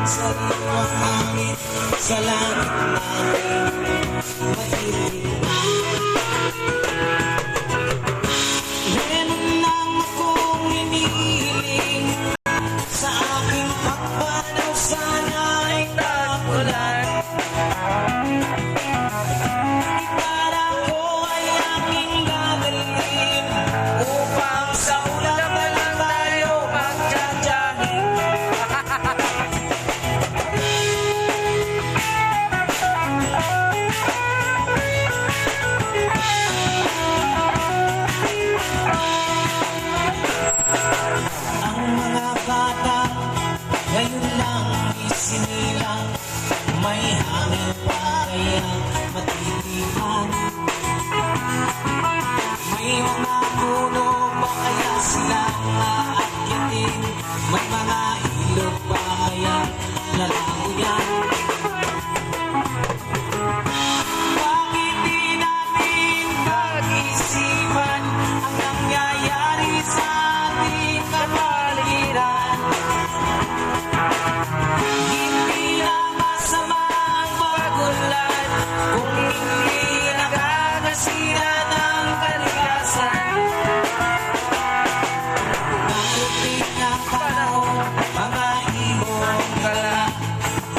sa liwang hangin, sa langit namin mailim. Meron lang akong hinihiling, sa aking pagpanaw sana ay tagulan. Para ko ay aking gagaling, upang sa ulan na lang tayo magtsatsahin. Ang mga bata ngayon lang isinilang, may hangin pa kaya matitihan. May mga puno pa kaya silang aakyatin, may mga ilog pa kaya lalamuyan. Bakit di natin pag-isipan ang nangyayari sa ating kapaligiran? Hindi na masama ang pagulan kung hindi nakagasira ng kalikasan. Nakutin ang panahon, mga ibong kala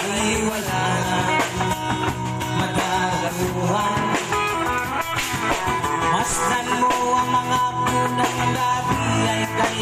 ay wala na magagaluhan. Masdan mo ang mga punong labi ay kay